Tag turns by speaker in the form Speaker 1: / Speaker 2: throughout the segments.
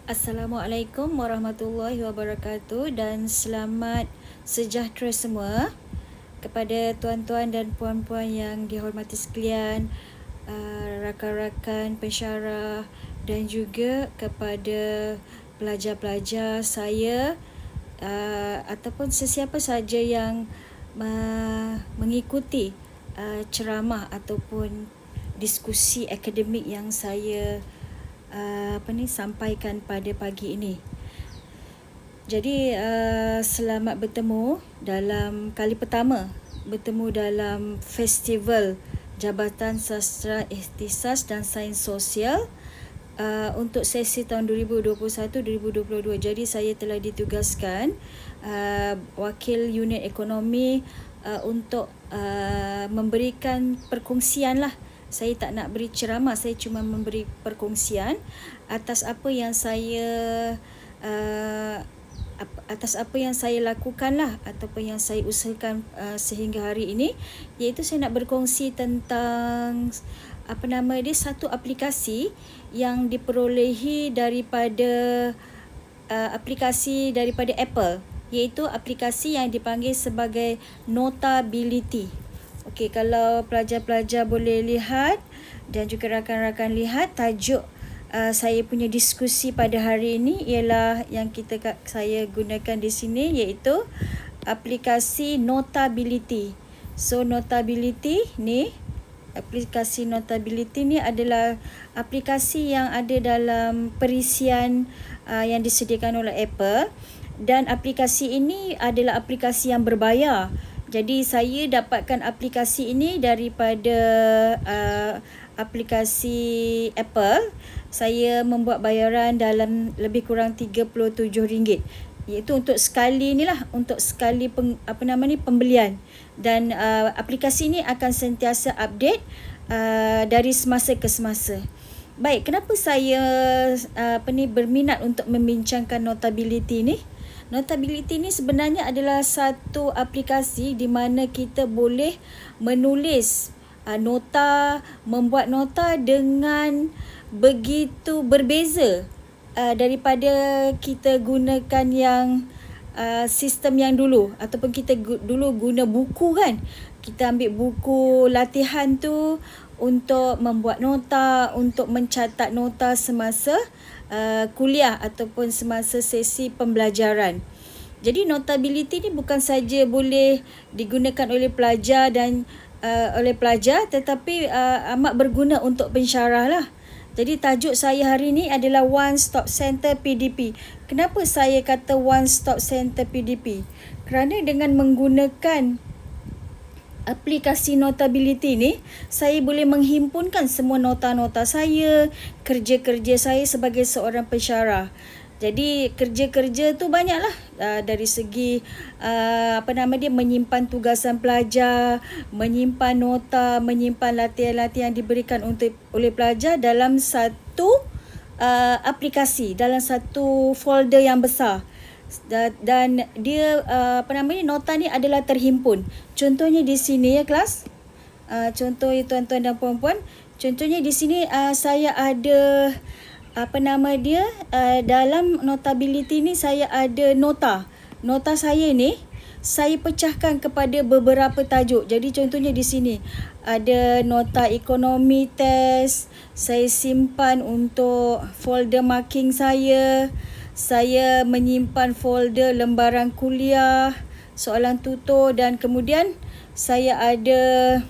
Speaker 1: Assalamualaikum warahmatullahi wabarakatuh dan selamat sejahtera semua kepada tuan-tuan dan puan-puan yang dihormati sekalian, rakan-rakan pensyarah dan juga kepada pelajar-pelajar saya ataupun sesiapa sahaja yang mengikuti ceramah ataupun diskusi akademik yang saya sampaikan pada pagi ini. Jadi selamat bertemu dalam kali pertama bertemu dalam Festival Jabatan Sastra Ikhtisas dan Sains Sosial untuk sesi tahun 2021-2022. Jadi saya telah ditugaskan wakil unit ekonomi untuk memberikan perkongsian lah. Saya tak nak beri ceramah, saya cuma memberi perkongsian atas apa yang saya lakukan lah ataupun yang saya usahakan sehingga hari ini, iaitu saya nak berkongsi tentang satu aplikasi yang diperolehi daripada aplikasi daripada Apple, iaitu aplikasi yang dipanggil sebagai Notability. Okey, kalau pelajar-pelajar boleh lihat dan juga rakan-rakan lihat, tajuk saya punya diskusi pada hari ini ialah yang saya gunakan di sini, iaitu aplikasi Notability. So aplikasi Notability ni adalah aplikasi yang ada dalam perisian yang disediakan oleh Apple, dan aplikasi ini adalah aplikasi yang berbayar. Jadi saya dapatkan aplikasi ini daripada aplikasi Apple. Saya membuat bayaran dalam lebih kurang RM37, iaitu untuk sekali pembelian, dan aplikasi ini akan sentiasa update dari semasa ke semasa. Baik, kenapa saya berminat untuk membincangkan Notability ni? Notability ni sebenarnya adalah satu aplikasi di mana kita boleh menulis nota, membuat nota dengan begitu berbeza daripada kita gunakan yang sistem yang dulu, ataupun kita dulu guna buku kan. Kita ambil buku latihan tu untuk membuat nota, untuk mencatat nota semasa kuliah ataupun semasa sesi pembelajaran. Jadi Notability ni bukan saja boleh digunakan oleh pelajar tetapi amat berguna untuk pensyarah lah. Jadi tajuk saya hari ini adalah One Stop Center PDP. Kenapa saya kata One Stop Center PDP? Kerana dengan menggunakan aplikasi Notability ni, saya boleh menghimpunkan semua nota-nota saya, kerja-kerja saya sebagai seorang pensyarah. Jadi kerja-kerja tu banyaklah, dari segi menyimpan tugasan pelajar, menyimpan nota, menyimpan latihan-latihan yang diberikan oleh pelajar dalam satu aplikasi, dalam satu folder yang besar. Dan dia nota ni adalah terhimpun. Contohnya di sini ya kelas. Contoh tuan-tuan dan puan-puan, contohnya di sini saya ada dalam Notability ni saya ada nota. Nota saya ni saya pecahkan kepada beberapa tajuk. Jadi contohnya di sini ada nota ekonomi test, saya simpan untuk folder marking saya. Saya menyimpan folder lembaran kuliah, soalan tutur, dan kemudian saya ada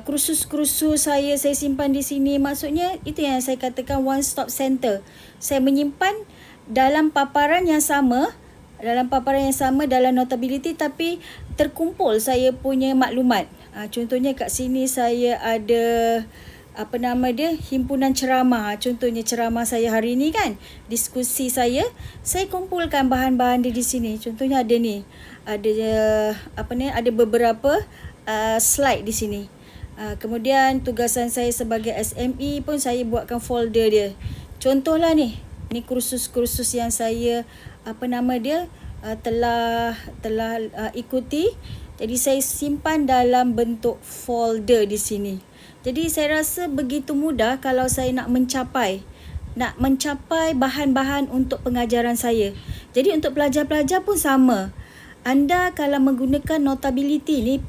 Speaker 1: kursus-kursus saya simpan di sini. Maksudnya itu yang saya katakan one stop center. Saya menyimpan dalam paparan yang sama dalam Notability, tapi terkumpul saya punya maklumat. Contohnya kat sini saya ada himpunan ceramah. Contohnya ceramah saya hari ni kan, diskusi saya kumpulkan bahan-bahan dia di sini. Contohnya ada ni, ada beberapa slide di sini. Kemudian tugasan saya sebagai SME pun saya buatkan folder dia. Contohlah ni kursus-kursus yang saya telah ikuti. Jadi saya simpan dalam bentuk folder di sini. Jadi saya rasa begitu mudah kalau saya nak mencapai nak mencapai bahan-bahan untuk pengajaran saya. Jadi untuk pelajar-pelajar pun sama. Anda kalau menggunakan Notability ni,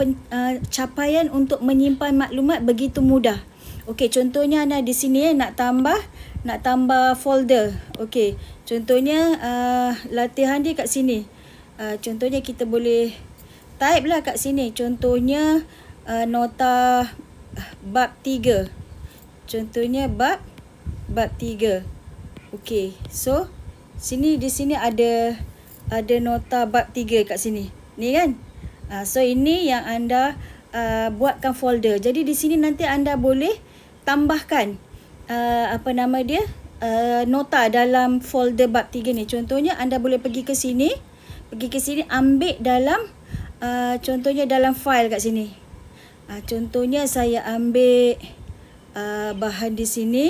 Speaker 1: capaian untuk menyimpan maklumat begitu mudah. Okey, contohnya anda di sini nak tambah folder. Okey, contohnya latihan dia kat sini. Contohnya kita boleh type lah kat sini. Contohnya nota bab 3. Contohnya bab 3. Okey, so di sini ada nota bab 3 kat sini. Ni kan? So ini yang anda buatkan folder. Jadi di sini nanti anda boleh tambahkan nota dalam folder bab 3 ni. Contohnya anda boleh pergi ke sini, ambil dalam contohnya dalam file kat sini. Contohnya saya ambil bahan di sini.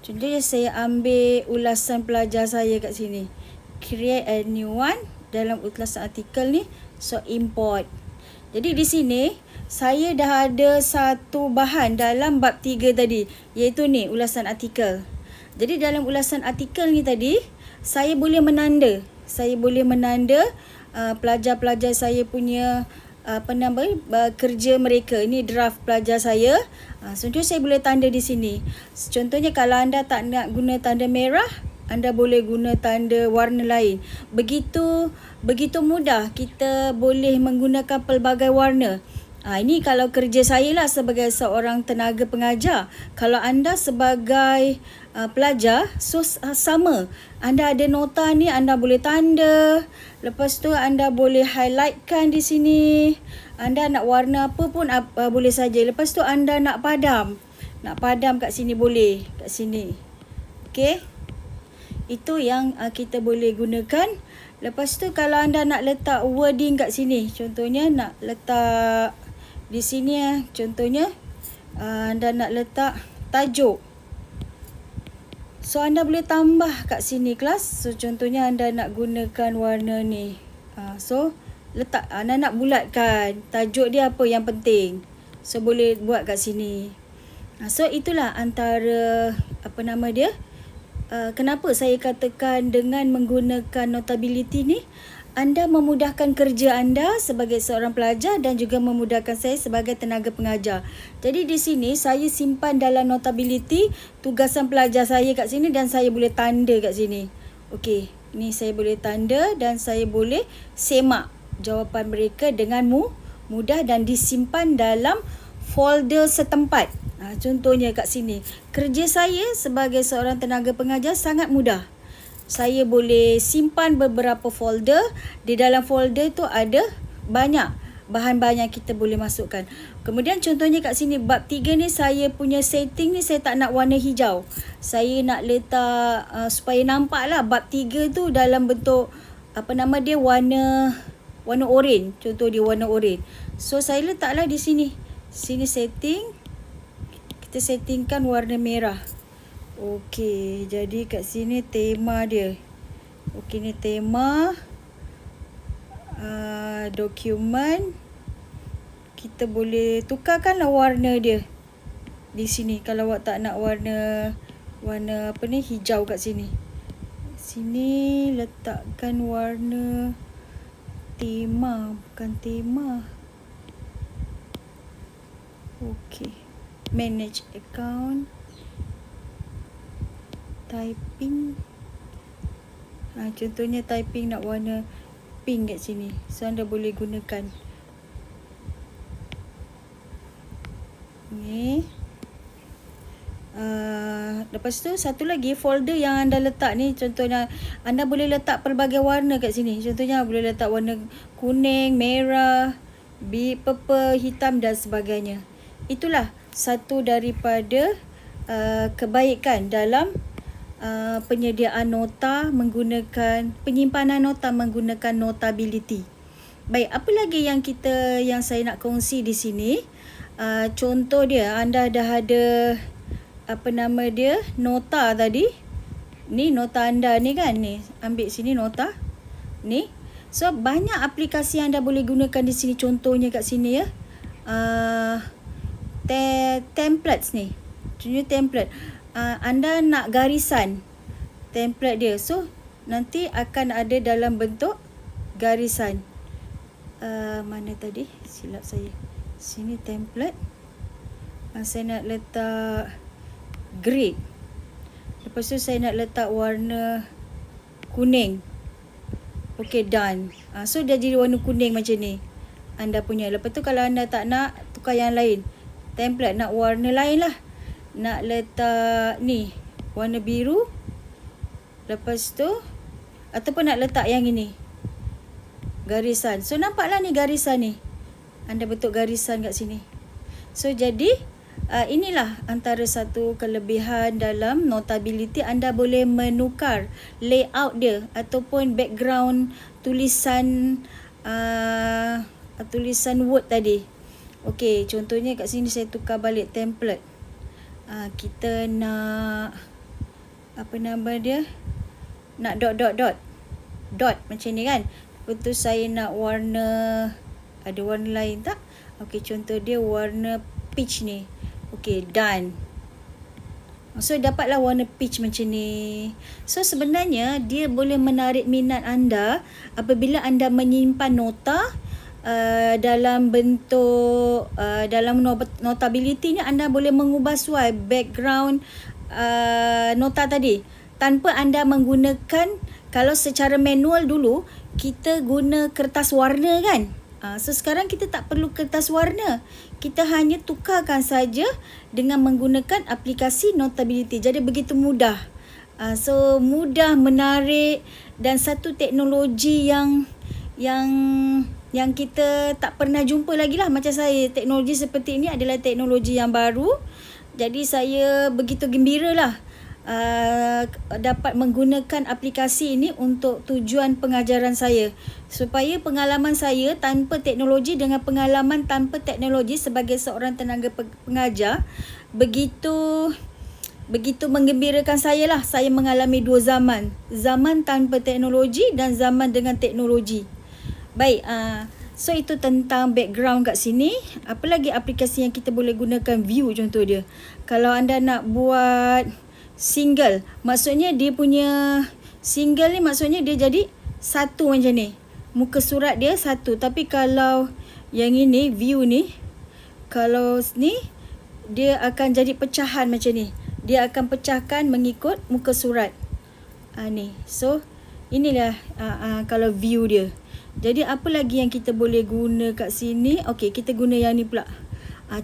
Speaker 1: Contohnya saya ambil ulasan pelajar saya kat sini. Create a new one dalam ulasan artikel ni. So import. Jadi di sini saya dah ada satu bahan dalam bab 3 tadi, iaitu ni ulasan artikel. Jadi dalam ulasan artikel ni tadi, saya boleh menanda. Pelajar-pelajar saya punya kerja mereka. Ini draft pelajar saya. Contohnya saya boleh tanda di sini. Contohnya kalau anda tak nak guna tanda merah, anda boleh guna tanda warna lain. Begitu mudah kita boleh menggunakan pelbagai warna. Ini kalau kerja saya lah sebagai seorang tenaga pengajar. Kalau anda sebagai pelajar, sama. Anda ada nota ni, anda boleh tanda. Lepas tu anda boleh highlightkan di sini. Anda nak warna apa pun boleh saja. Lepas tu anda nak padam kat sini boleh. Kat sini. Okey. Itu yang kita boleh gunakan. Lepas tu kalau anda nak letak wording kat sini. Contohnya nak letak di sini contohnya anda nak letak tajuk. So anda boleh tambah kat sini kelas. So contohnya anda nak gunakan warna ni. So letak anda nak bulatkan tajuk dia apa yang penting. So boleh buat kat sini. So itulah antara kenapa saya katakan dengan menggunakan Notability ni anda memudahkan kerja anda sebagai seorang pelajar dan juga memudahkan saya sebagai tenaga pengajar. Jadi di sini saya simpan dalam Notability tugasan pelajar saya kat sini dan saya boleh tanda kat sini. Okey, ni saya boleh tanda dan saya boleh semak jawapan mereka dengan mudah dan disimpan dalam folder setempat. Contohnya kat sini. Kerja saya sebagai seorang tenaga pengajar sangat mudah. Saya boleh simpan beberapa folder. Di dalam folder tu ada banyak bahan-bahan yang kita boleh masukkan. Kemudian contohnya kat sini bab 3 ni saya punya setting ni saya tak nak warna hijau. Saya nak letak supaya nampak lah bab 3 tu dalam bentuk warna oren. Contoh dia warna oren. So saya letaklah di sini. Sini setting. Kita settingkan warna merah. Okey, jadi kat sini tema dia. Okey, ni tema dokumen. Kita boleh tukarkanlah warna dia di sini. Kalau awak tak nak warna hijau kat sini. Sini letakkan warna tema, bukan tema. Okey. Manage account. Typing. Contohnya typing nak warna pink kat sini. So anda boleh gunakan. Ni. Lepas tu satu lagi folder yang anda letak ni, contohnya anda boleh letak pelbagai warna kat sini. Contohnya boleh letak warna kuning, merah, purple, hitam dan sebagainya. Itulah satu daripada kebaikan dalam penyediaan nota penyimpanan nota menggunakan Notability. Baik, apa lagi yang saya nak kongsi di sini? Contoh dia, anda dah ada nota tadi. Ni nota anda ni kan, ni ambil sini nota ni. So banyak aplikasi yang anda boleh gunakan di sini. Contohnya kat sini ya, templates ni. Contohnya template. Anda nak garisan template dia. So, nanti akan ada dalam bentuk garisan. Mana tadi? Silap saya. Sini template. Saya nak letak grid. Lepas tu saya nak letak warna kuning. Okay, done. So, dah jadi warna kuning macam ni. Anda punya. Lepas tu kalau anda tak nak, tukar yang lain. Template nak warna lain lah. Nak letak ni, warna biru. Lepas tu, ataupun nak letak yang ini, garisan. So, nampaklah ni garisan ni. Anda bentuk garisan kat sini. So, jadi, inilah antara satu kelebihan dalam Notability. Anda boleh menukar layout dia ataupun background tulisan tulisan Word tadi. Okey, contohnya kat sini saya tukar balik template. Kita nak apa nama dia? Nak dot macam ni kan. Lepas tu saya nak warna, ada warna lain tak? Okey, contoh dia warna peach ni. Okey, done. So, dapatlah warna peach macam ni. So, sebenarnya dia boleh menarik minat anda apabila anda menyimpan nota dalam bentuk dalam Notability ni. Anda boleh mengubah swipe background nota tadi tanpa anda menggunakan, kalau secara manual dulu kita guna kertas warna kan. So sekarang kita tak perlu kertas warna. Kita hanya tukarkan saja dengan menggunakan aplikasi Notability. Jadi begitu mudah. So mudah, menarik, dan satu teknologi yang kita tak pernah jumpa lagi lah. Macam saya, teknologi seperti ini adalah teknologi yang baru. Jadi saya begitu gembira lah dapat menggunakan aplikasi ini untuk tujuan pengajaran saya. Supaya pengalaman saya tanpa teknologi dengan pengalaman tanpa teknologi sebagai seorang tenaga pengajar begitu menggembirakan saya lah. Saya mengalami dua zaman. Zaman tanpa teknologi dan zaman dengan teknologi. Baik, so itu tentang background kat sini. Apa lagi aplikasi yang kita boleh gunakan? View contoh dia. Kalau anda nak buat single, maksudnya dia punya single ni maksudnya dia jadi satu macam ni. Muka surat dia satu. Tapi kalau yang ini, view ni, kalau ni, dia akan jadi pecahan macam ni. Dia akan pecahkan mengikut muka surat. Ni. So, inilah kalau view dia. Jadi apa lagi yang kita boleh guna kat sini? Okey, kita guna yang ni pula.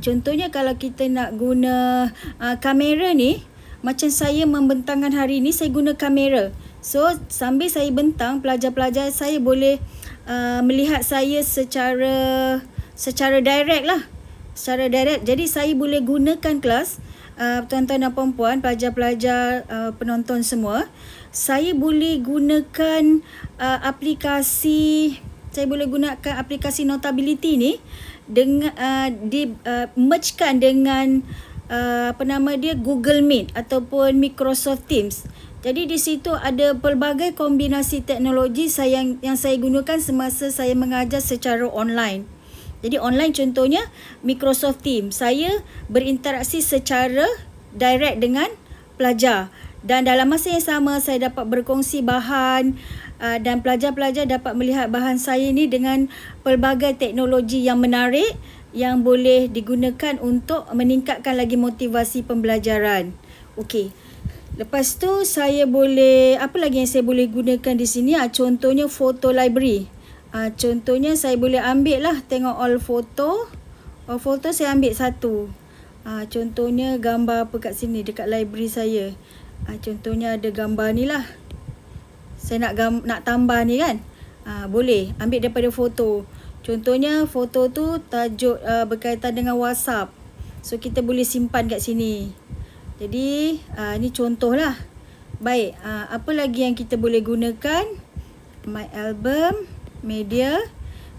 Speaker 1: Contohnya kalau kita nak guna kamera ni, macam saya membentangkan hari ni, saya guna kamera. So, sambil saya bentang, pelajar-pelajar saya boleh melihat saya secara direct lah. Secara direct. Jadi saya boleh gunakan kelas, tuan-tuan dan puan-puan, pelajar-pelajar, penonton semua. Saya boleh gunakan aplikasi Notability ni dengan mergekan dengan Google Meet ataupun Microsoft Teams. Jadi di situ ada pelbagai kombinasi teknologi yang saya gunakan semasa saya mengajar secara online. Jadi online contohnya Microsoft Teams. Saya berinteraksi secara direct dengan pelajar. Dan dalam masa yang sama saya dapat berkongsi bahan dan pelajar-pelajar dapat melihat bahan saya ni dengan pelbagai teknologi yang menarik yang boleh digunakan untuk meningkatkan lagi motivasi pembelajaran. Okey. Lepas tu saya boleh, apa lagi yang saya boleh gunakan di sini? Contohnya photo library. Contohnya saya boleh ambil lah, tengok all photo. All photo saya ambil satu. Contohnya gambar apa kat sini dekat library saya. Contohnya ada gambar ni lah. Saya nak tambah ni kan. Boleh ambil daripada foto. Contohnya foto tu tajuk berkaitan dengan WhatsApp. So kita boleh simpan kat sini. Jadi ni contoh lah. Baik, apa lagi yang kita boleh gunakan? My album, media.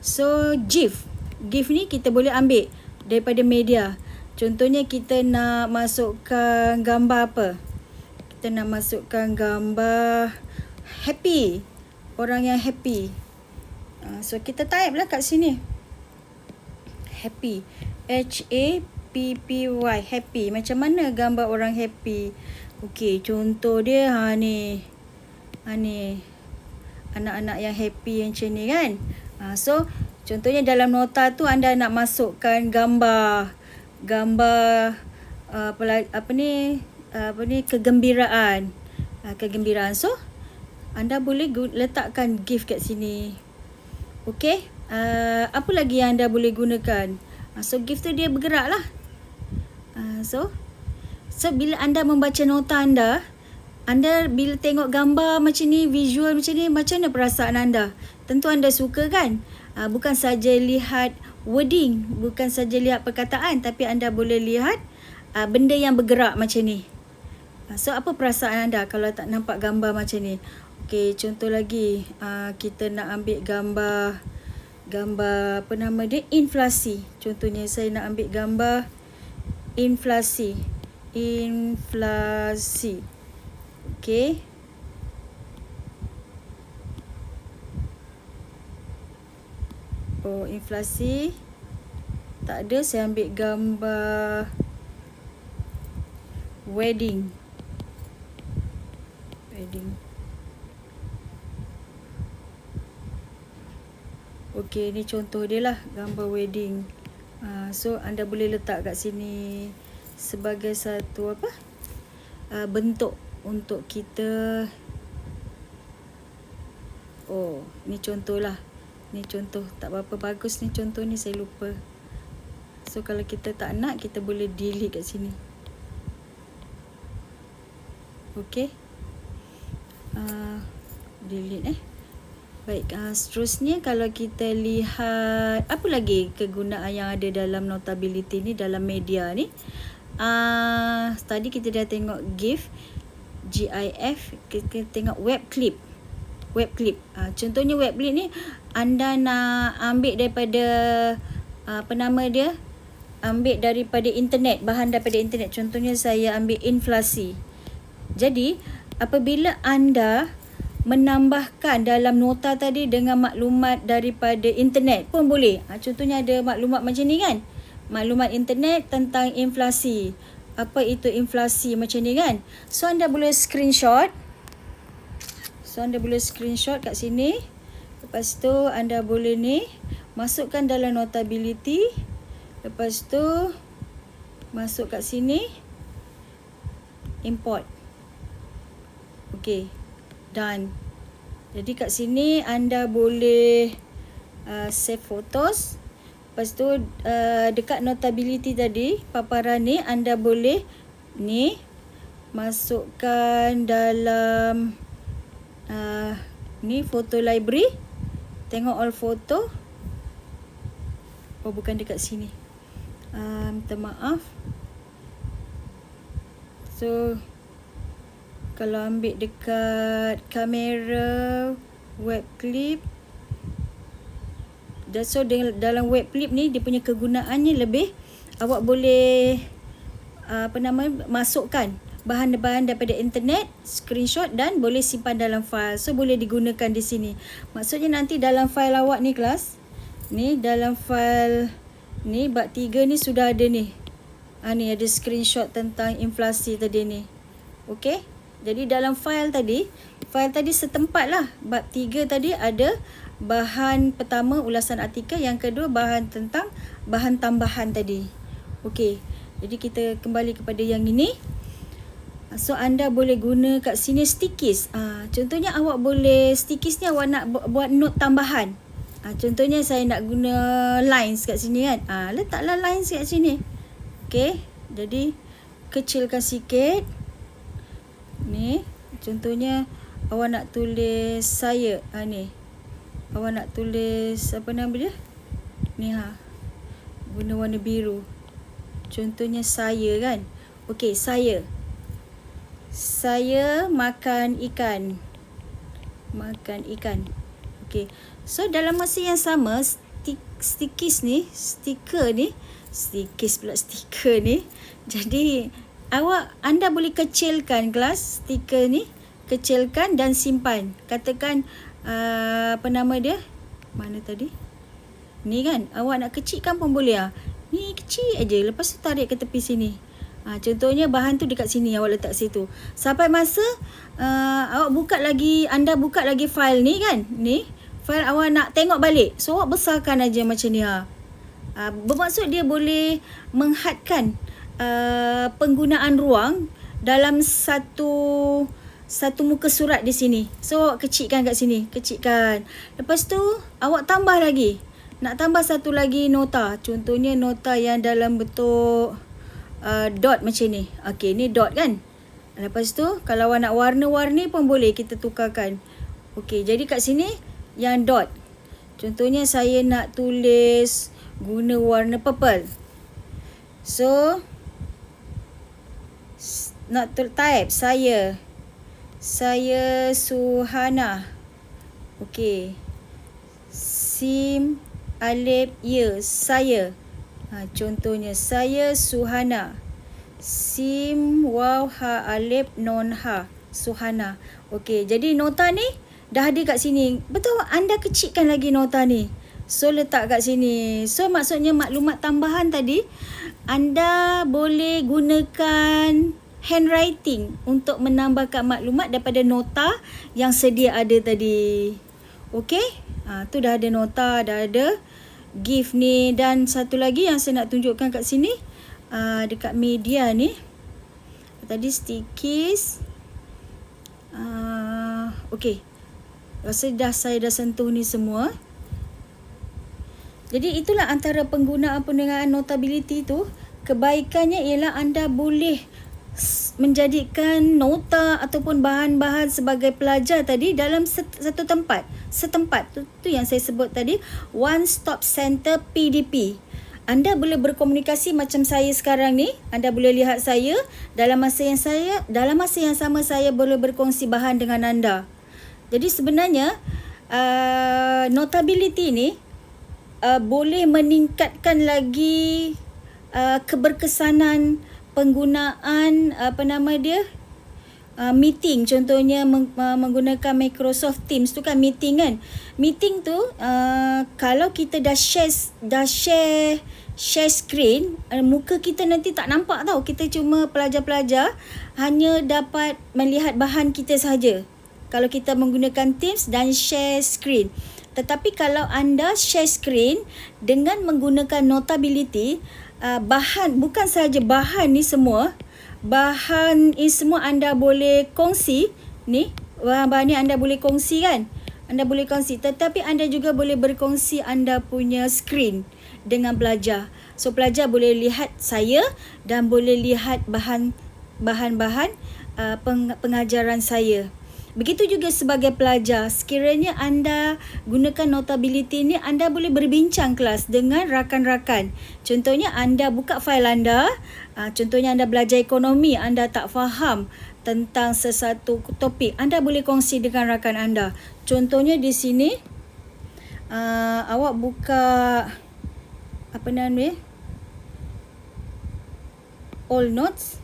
Speaker 1: So GIF. GIF ni kita boleh ambil daripada media. Contohnya kita nak masukkan gambar apa? Kita nak masukkan gambar happy. Orang yang happy. So kita type lah kat sini. Happy. HAPPY. Happy. Macam mana gambar orang happy? Okey, contoh dia ni. Ni. Anak-anak yang happy macam ni kan. So, contohnya dalam nota tu anda nak masukkan gambar kegembiraan. Kegembiraan. So, anda boleh letakkan gift kat sini. Okey. Apa lagi yang anda boleh gunakan? So, gift tu dia bergerak lah. So, bila anda membaca nota anda bila tengok gambar macam ni, visual macam ni, macam mana perasaan anda? Tentu anda suka kan? Bukan saja lihat wording, bukan saja lihat perkataan, tapi anda boleh lihat benda yang bergerak macam ni. So, apa perasaan anda kalau tak nampak gambar macam ni? Okey, contoh lagi. Kita nak ambil gambar apa nama dia? Inflasi. Contohnya saya nak ambil gambar inflasi. Okey. Inflasi. Tak ada, saya ambil gambar wedding. Okey, ni contoh dia lah, gambar wedding. So, anda boleh letak kat sini sebagai satu bentuk untuk kita. Ni contoh lah. Ni contoh, tak berapa bagus ni contoh ni, saya lupa. So, kalau kita tak nak, kita boleh delete kat sini. Okey. Delete Baik, seterusnya kalau kita lihat apa lagi kegunaan yang ada dalam Notability ni, dalam media ni. Tadi kita dah tengok GIF, kita tengok web clip. Contohnya web clip ni anda nak ambil daripada ambil daripada internet, bahan daripada internet. Contohnya saya ambil inflasi. Jadi apabila anda menambahkan dalam nota tadi dengan maklumat daripada internet pun boleh. Contohnya ada maklumat macam ni kan. Maklumat internet tentang inflasi. Apa itu inflasi macam ni kan. So anda boleh screenshot. Kat sini. Lepas tu anda boleh masukkan dalam Notability. Lepas tu masuk kat sini. Import. Okey. Done. Jadi kat sini anda boleh save photos. Lepas tu dekat Notability tadi, paparan ni anda boleh masukkan dalam photo library. Tengok all photo. Bukan dekat sini. Minta maaf. So kalau ambil dekat kamera web clip. So dalam web clip ni dia punya kegunaannya lebih, awak boleh masukkan bahan-bahan daripada internet, screenshot dan boleh simpan dalam file. So boleh digunakan di sini. Maksudnya nanti dalam file awak ni kelas, dalam file ni bab 3 ni sudah ada ni. Ni ada screenshot tentang inflasi tadi ni. Okey? Jadi dalam file tadi setempat lah. Bab 3 tadi ada bahan pertama ulasan artikel, yang kedua bahan tentang bahan tambahan tadi. Okey. Jadi kita kembali kepada yang ini. So anda boleh guna kat sini stickies. Contohnya awak boleh stickies ni awak nak buat note tambahan. Contohnya saya nak guna lines kat sini kan. Letaklah lines kat sini. Okey. Jadi kecilkan sikit. Ni contohnya awak nak tulis saya. Awak nak tulis apa nama dia? Guna warna biru. Contohnya saya kan. Okey, saya makan ikan. Okey. So dalam masa yang sama, sticker ni. Jadi anda boleh kecilkan kelas stiker ni, kecilkan dan simpan. Katakan apa nama dia? Mana tadi? Ni kan, awak nak kecilkan pun boleh . Ni kecil aja. Lepas tu tarik ke tepi sini. Contohnya bahan tu dekat sini, awak letak situ. Sampai masa awak buka lagi, anda buka lagi file ni kan. Ni file awak nak tengok balik. So awak besarkan aja macam ni. Bermaksud dia boleh menghadkan penggunaan ruang dalam satu muka surat di sini. So awak kecilkan kat sini, kecilkan. Lepas tu awak tambah lagi. Nak tambah satu lagi nota. Contohnya nota yang dalam bentuk dot macam ni. Okey, ni dot kan. Lepas tu kalau awak nak warna-warni pun boleh kita tukarkan. Okey, jadi kat sini yang dot. Contohnya saya nak tulis guna warna purple. So nak type saya Suhana. Okey. Sim alif ya saya. Contohnya saya Suhana. Sim waw ha alif non ha Suhana. Okey, jadi nota ni dah ada kat sini. Betul, anda kecilkan lagi nota ni. So letak kat sini. So maksudnya maklumat tambahan tadi anda boleh gunakan handwriting untuk menambahkan maklumat daripada nota yang sedia ada tadi. Okey? Tu dah ada nota, dah ada gift ni, dan satu lagi yang saya nak tunjukkan kat sini dekat media ni. Tadi stickies. Okey. Rasa saya dah sentuh ni semua. Jadi itulah antara penggunaan notability tu. Kebaikannya ialah anda boleh menjadikan nota ataupun bahan-bahan sebagai pelajar tadi dalam satu tempat. Setempat. Tu yang saya sebut tadi, one stop center PDP. Anda boleh berkomunikasi macam saya sekarang ni. Anda boleh lihat saya dalam masa yang sama saya boleh berkongsi bahan dengan anda. Jadi sebenarnya notability ni boleh meningkatkan lagi keberkesanan penggunaan meeting. Contohnya menggunakan Microsoft Teams tu kan meeting kan. Meeting tu kalau kita dah share screen, muka kita nanti tak nampak tau. Kita cuma pelajar-pelajar hanya dapat melihat bahan kita sahaja kalau kita menggunakan Teams dan share screen. Tetapi kalau anda share screen dengan menggunakan notability, bahan, bukan sahaja bahan ni semua, bahan ni semua anda boleh kongsi. Ni bahan ni anda boleh kongsi kan. Anda boleh kongsi, tetapi anda juga boleh berkongsi anda punya screen dengan pelajar. So pelajar boleh lihat saya dan boleh lihat bahan-bahan pengajaran saya. Begitu juga sebagai pelajar, sekiranya anda gunakan notability ni, anda boleh berbincang kelas dengan rakan-rakan. Contohnya anda buka fail anda, contohnya anda belajar ekonomi, anda tak faham tentang sesuatu topik, anda boleh kongsi dengan rakan anda. Contohnya di sini, awak buka all notes,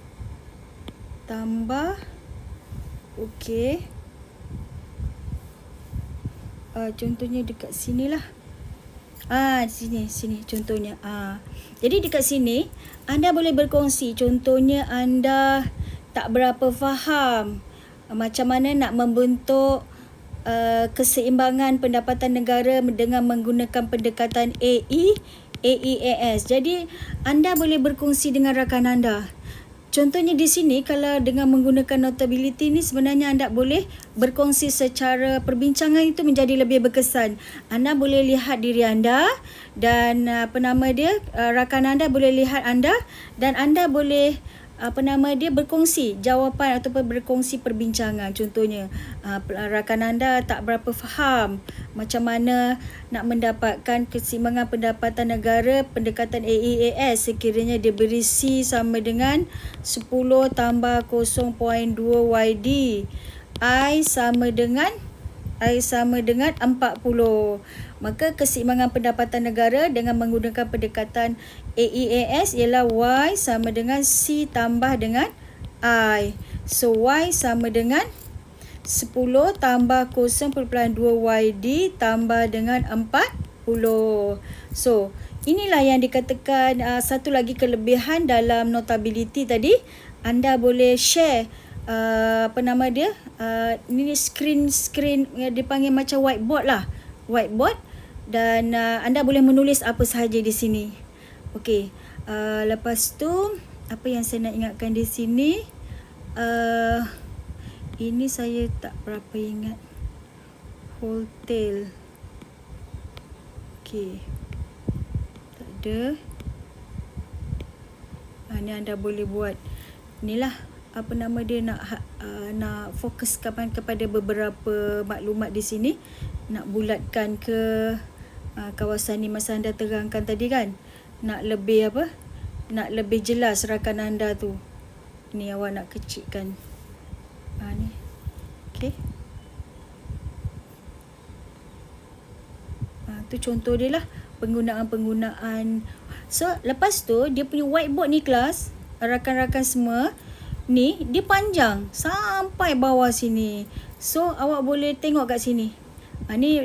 Speaker 1: tambah, okey. Contohnya dekat sinilah. Sini contohnya. Jadi dekat sini anda boleh berkongsi. Contohnya anda tak berapa faham macam mana nak membentuk keseimbangan pendapatan negara dengan menggunakan pendekatan AEAS. Jadi anda boleh berkongsi dengan rakan anda. Contohnya di sini, kalau dengan menggunakan notability ni, sebenarnya anda boleh berkongsi secara perbincangan itu menjadi lebih berkesan. Anda boleh lihat diri anda dan rakan anda boleh lihat anda, dan anda boleh berkongsi jawapan ataupun berkongsi perbincangan. Contohnya rakan anda tak berapa faham macam mana nak mendapatkan keseimbangan pendapatan negara pendekatan AEAS sekiranya dia berisi sama dengan 10 tambah 0.2 YD. I sama dengan 40. Maka keseimbangan pendapatan negara dengan menggunakan pendekatan AEAS ialah Y sama dengan C tambah dengan I. So Y sama dengan 10 tambah 0.2 YD tambah dengan 40. So inilah yang dikatakan satu lagi kelebihan dalam Notability tadi. Anda boleh share ini screen yang dipanggil macam whiteboard lah. Whiteboard. Dan anda boleh menulis apa sahaja di sini. Okey. Lepas tu, apa yang saya nak ingatkan di sini? Ini saya tak berapa ingat. Wholetail. Okey. Tak ada. Ni anda boleh buat. Inilah apa nama dia, nak fokuskan kepada beberapa maklumat di sini. Nak bulatkan ke kawasan ni masa anda terangkan tadi kan. Nak lebih nak lebih jelas rakan anda tu. Ni awak nak kecilkan. Ni. Okey. Tu contoh dia lah. Penggunaan. So, lepas tu, dia punya whiteboard ni kelas, rakan-rakan semua, ni, dia panjang sampai bawah sini. So, awak boleh tengok kat sini. Ni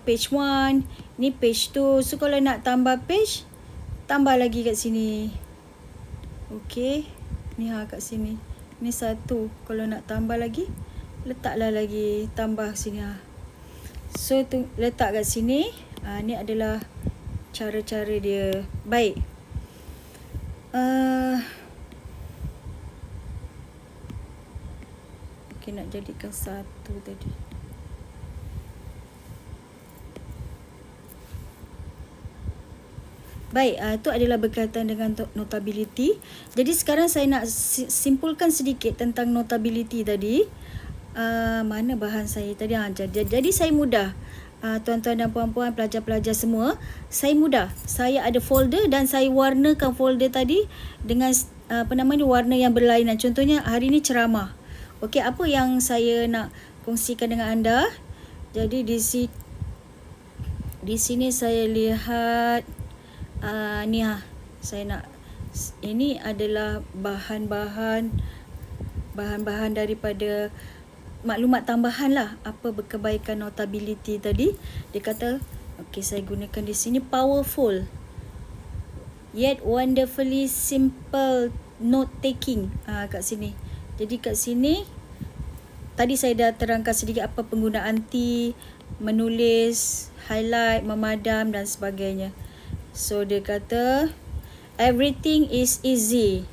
Speaker 1: page 1, ni page 2. So, kalau nak tambah page, tambah lagi kat sini. Okey. Ni kat sini. Ni 1. Kalau nak tambah lagi, letaklah lagi. Tambah sini. So, tu letak kat sini. Ni adalah cara-cara dia. Baik. Okay, nak jadikan 1 tadi. Baik, itu adalah berkaitan dengan Notability. Jadi sekarang saya nak simpulkan sedikit tentang Notability tadi. Mana bahan saya tadi? Jadi saya mudah. Tuan-tuan dan puan-puan, pelajar-pelajar semua, saya mudah. Saya ada folder dan saya warnakan folder tadi dengan warna yang berlainan. Contohnya hari ni ceramah. Okey, apa yang saya nak kongsikan dengan anda? Jadi di sini saya lihat saya nak, ini adalah bahan-bahan daripada maklumat tambahan lah, apa berkebaikan Notability tadi. Dia kata, okey, saya gunakan di sini powerful yet wonderfully simple note taking kat sini. Jadi kat sini tadi saya dah terangkan sedikit apa penggunaan T, menulis, highlight, memadam dan sebagainya. So dia kata everything is easy.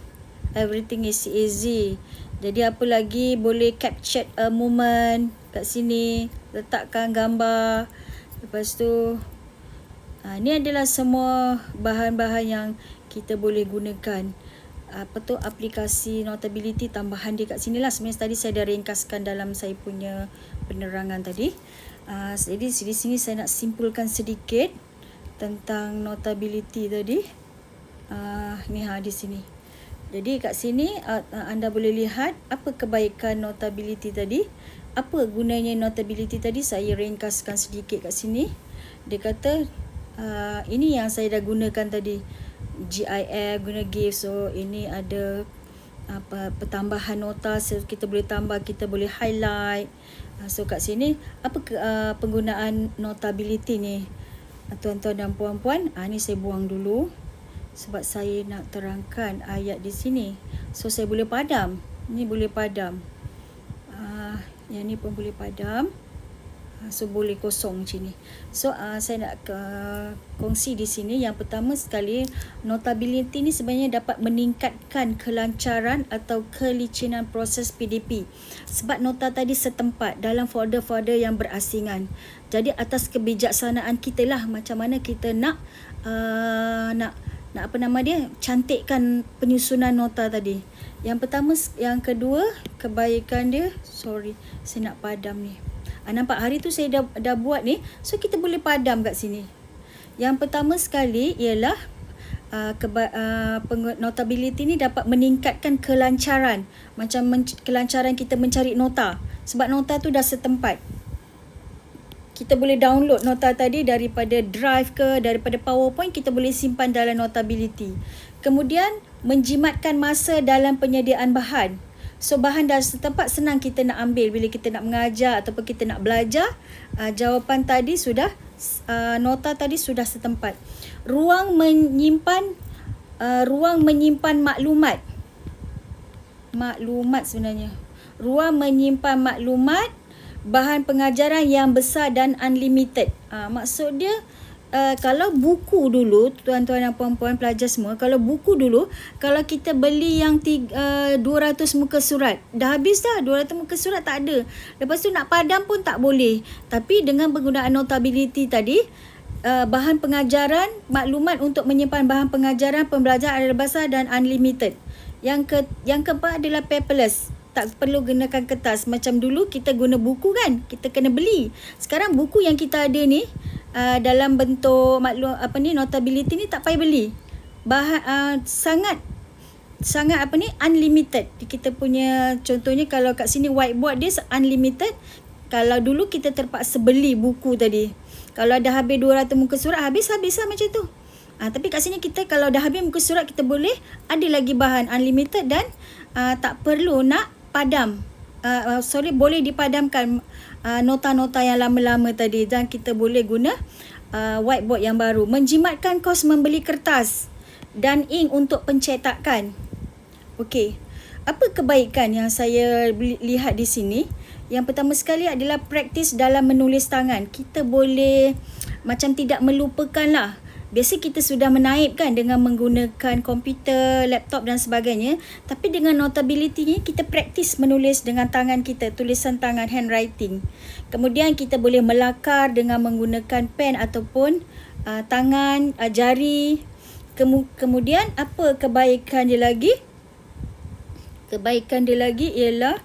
Speaker 1: Jadi apa lagi, boleh capture a moment kat sini, letakkan gambar. Lepas tu ni adalah semua bahan-bahan yang kita boleh gunakan. Aplikasi Notability tambahan dia kat sini lah. Sebenarnya tadi saya dah ringkaskan dalam saya punya penerangan tadi. Jadi di sini saya nak simpulkan sedikit tentang Notability tadi. Di sini. Jadi kat sini anda boleh lihat apa kebaikan Notability tadi. Apa gunanya Notability tadi, saya ringkaskan sedikit kat sini. Dia kata ini yang saya dah gunakan tadi. GIF, guna GIF. So ini ada pertambahan nota. So kita boleh tambah, kita boleh highlight. So kat sini apa penggunaan Notability ni, tuan-tuan dan puan-puan. Ni saya buang dulu sebab saya nak terangkan ayat di sini. So saya boleh padam. Ni boleh padam. Yang ni pun boleh padam. So boleh kosong macam ni. So saya nak kongsi di sini. Yang pertama sekali, Notability ni sebenarnya dapat meningkatkan kelancaran atau kelicinan proses PDP. Sebab nota tadi setempat dalam folder-folder yang berasingan. Jadi atas kebijaksanaan kita lah macam mana kita nak cantikkan penyusunan nota tadi. Yang pertama, yang kedua, kebaikan dia, saya nak padam ni. Nampak hari tu saya dah buat ni. So kita boleh padam kat sini. Yang pertama sekali ialah Notability ni dapat meningkatkan kelancaran. Macam kelancaran kita mencari nota. Sebab nota tu dah setempat. Kita boleh download nota tadi daripada Drive ke, daripada PowerPoint, kita boleh simpan dalam Notability. Kemudian, menjimatkan masa dalam penyediaan bahan. So bahan dah setempat, senang kita nak ambil bila kita nak mengajar ataupun kita nak belajar. Jawapan tadi sudah nota tadi sudah setempat. Ruang menyimpan maklumat. Maklumat sebenarnya. Ruang menyimpan maklumat, bahan pengajaran yang besar dan unlimited. Maksud dia, kalau buku dulu, tuan-tuan dan puan-puan pelajar semua, kalau buku dulu, kalau kita beli yang 200 muka surat, dah habis dah, 200 muka surat tak ada. Lepas tu nak padam pun tak boleh. Tapi dengan penggunaan Notability tadi, bahan pengajaran, maklumat untuk menyimpan bahan pengajaran, pembelajaran adalah besar dan unlimited. Yang keempat adalah paperless. Tak perlu gunakan kertas. Macam dulu kita guna buku kan, kita kena beli. Sekarang buku yang kita ada ni dalam bentuk Notability ni tak payah beli. Sangat unlimited. Kita punya, contohnya kalau kat sini whiteboard dia unlimited. Kalau dulu kita terpaksa beli buku tadi. Kalau dah habis 200 muka surat, habis lah macam tu. Tapi kat sini kita kalau dah habis muka surat, kita boleh ada lagi bahan unlimited dan tak perlu nak padam. Boleh dipadamkan nota-nota yang lama-lama tadi, dan kita boleh guna whiteboard yang baru. Menjimatkan kos membeli kertas dan ink untuk pencetakan. Okey. Apa kebaikan yang saya lihat di sini? Yang pertama sekali adalah praktis dalam menulis tangan. Kita boleh macam tidak melupakan lah. Biasa kita sudah menaipkan dengan menggunakan komputer, laptop dan sebagainya. Tapi dengan Notability ni, kita praktis menulis dengan tangan kita, tulisan tangan, handwriting. Kemudian kita boleh melakar dengan menggunakan pen ataupun tangan, jari. Kemudian apa kebaikan dia lagi? Kebaikan dia lagi ialah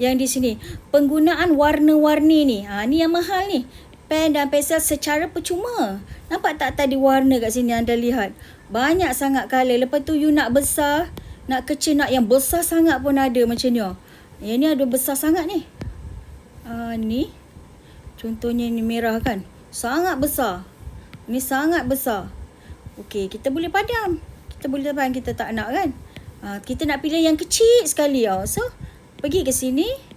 Speaker 1: yang di sini, penggunaan warna-warni ni. Ni yang mahal ni. Pen dan pensel secara percuma. Nampak tak tadi warna kat sini anda lihat? Banyak sangat color. Lepas tu you nak besar, nak kecil, nak yang besar sangat pun ada macam ni. Yang ni ada besar sangat ni. Ni. Contohnya ni merah kan. Sangat besar. Ni sangat besar. Okey, kita boleh padam. Kita tak nak kan. Kita nak pilih yang kecil sekali. So, pergi ke sini.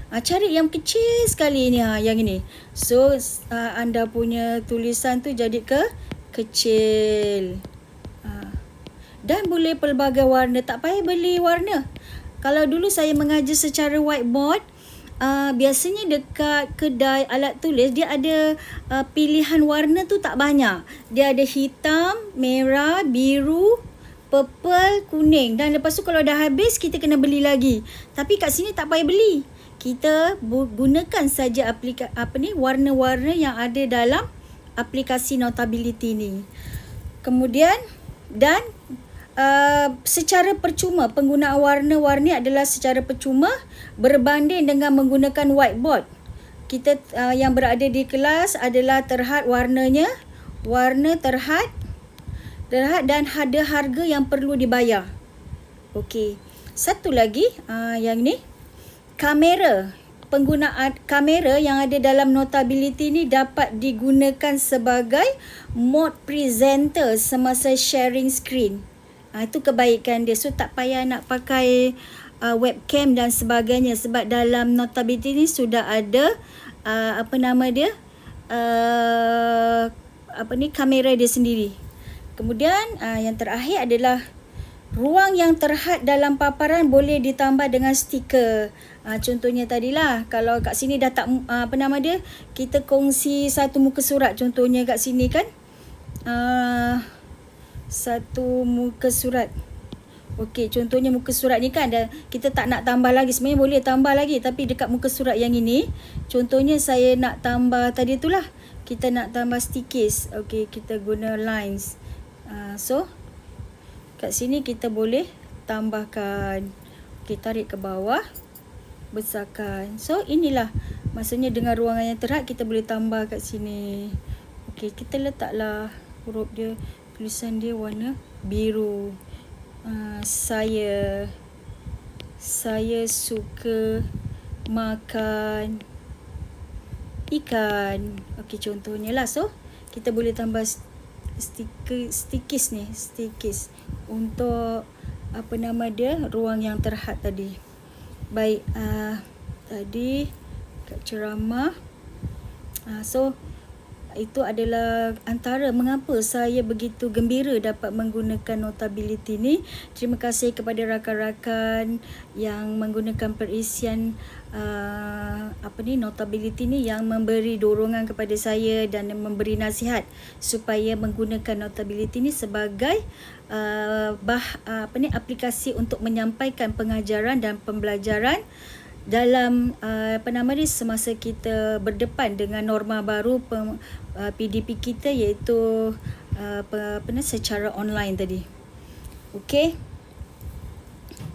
Speaker 1: Cari yang kecil sekali ni, yang ini. So, anda punya tulisan tu jadi kecil. Dan boleh pelbagai warna. Tak payah beli warna. Kalau dulu saya mengajar secara whiteboard, biasanya dekat kedai alat tulis, dia ada pilihan warna tu tak banyak. Dia ada hitam, merah, biru, purple, kuning. Dan lepas tu kalau dah habis, kita kena beli lagi. Tapi kat sini tak payah beli. Kita gunakan saja warna-warna yang ada dalam aplikasi Notability ni. Kemudian dan secara percuma, penggunaan warna-warni adalah secara percuma berbanding dengan menggunakan whiteboard. Kita yang berada di kelas adalah terhad warnanya, warna terhad dan ada harga yang perlu dibayar. Okey. Satu lagi yang ni, kamera. Penggunaan kamera yang ada dalam Notability ni dapat digunakan sebagai mode presenter semasa sharing screen. Itu kebaikan dia. So tak payah nak pakai webcam dan sebagainya, sebab dalam Notability ni sudah ada kamera dia sendiri. Kemudian yang terakhir adalah ruang yang terhad dalam paparan boleh ditambah dengan stiker. Contohnya tadilah, kalau kat sini dah tak kita kongsi satu muka surat, contohnya kat sini kan, satu muka surat. Okey, contohnya muka surat ni kan kita tak nak tambah lagi. Sebenarnya boleh tambah lagi, tapi dekat muka surat yang ini, contohnya saya nak tambah tadi itulah, kita nak tambah stikis. Okey, kita guna lines. So kat sini kita boleh tambahkan. Okey, tarik ke bawah, besarkan. So inilah maksudnya dengan ruangan yang terhad, kita boleh tambah kat sini. Okey, kita letaklah huruf dia, tulisan dia warna biru. Saya suka makan ikan. Okey, contohnya lah. So kita boleh tambah stikis ni, stikis untuk ruang yang terhad tadi. Baik, tadi kat ceramah. So itu adalah antara mengapa saya begitu gembira dapat menggunakan Notability ni. Terima kasih kepada rakan-rakan yang menggunakan perisian Notability ni, yang memberi dorongan kepada saya dan memberi nasihat supaya menggunakan Notability ni sebagai aplikasi untuk menyampaikan pengajaran dan pembelajaran dalam semasa kita berdepan dengan norma baru PDP kita, iaitu secara online tadi. Okey.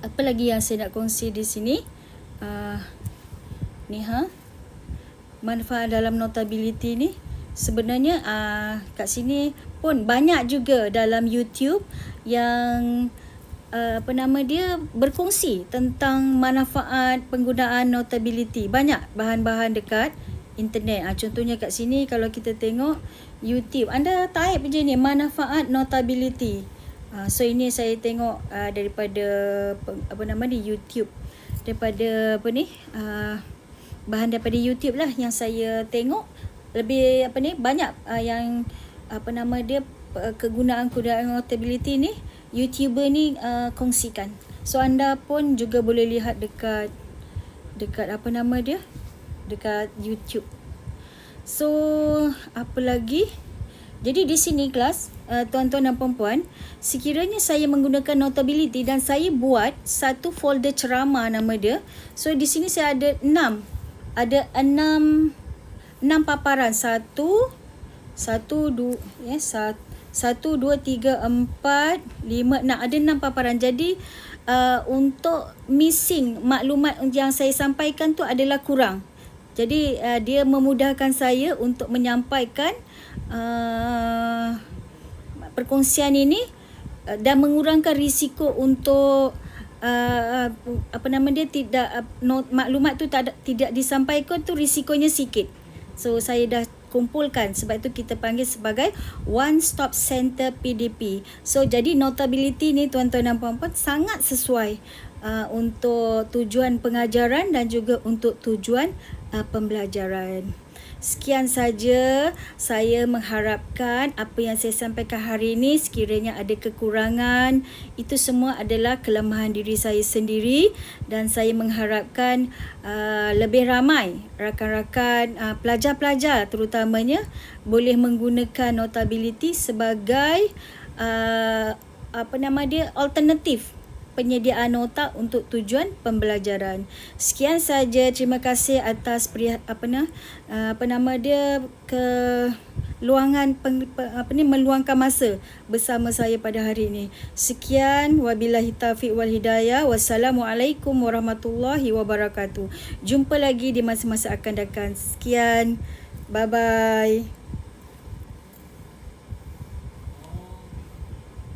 Speaker 1: Apa lagi yang saya nak kongsi di sini? Manfaat dalam Notability ni sebenarnya kat sini pun banyak juga dalam YouTube yang berkongsi tentang manfaat penggunaan Notability. Banyak bahan-bahan dekat internet. Contohnya kat sini kalau kita tengok YouTube, anda type je ni manfaat Notability. So ini saya tengok daripada YouTube, daripada bahan daripada YouTube lah yang saya tengok. Lebih banyak yang kegunaan Notability ni YouTuber ni kongsikan. So anda pun juga boleh lihat dekat dekat YouTube. So apa lagi? Jadi di sini kelas tuan-tuan dan puan-puan, sekiranya saya menggunakan Notability dan saya buat satu folder ceramah nama dia. So di sini saya ada 6 paparan. 1 2 3 4 5 6, ada 6 paparan. Jadi untuk missing maklumat yang saya sampaikan tu adalah kurang. Jadi dia memudahkan saya untuk menyampaikan perkongsian ini dan mengurangkan risiko untuk maklumat tu tidak disampaikan tu, risikonya sikit. So saya dah kumpulkan, sebab itu kita panggil sebagai One Stop Center PDP. So jadi Notability ni tuan-tuan dan puan-puan sangat sesuai untuk tujuan pengajaran dan juga untuk tujuan pembelajaran. Sekian saja, saya mengharapkan apa yang saya sampaikan hari ini, sekiranya ada kekurangan, itu semua adalah kelemahan diri saya sendiri, dan saya mengharapkan lebih ramai rakan-rakan pelajar-pelajar terutamanya boleh menggunakan Notability sebagai alternatif penyediaan nota untuk tujuan pembelajaran. Sekian saja, terima kasih atas meluangkan masa bersama saya pada hari ini. Sekian, wabillahi taufiq wal hidayah. Wassalamualaikum warahmatullahi wabarakatuh. Jumpa lagi di masa-masa akan datang. Sekian, bye bye.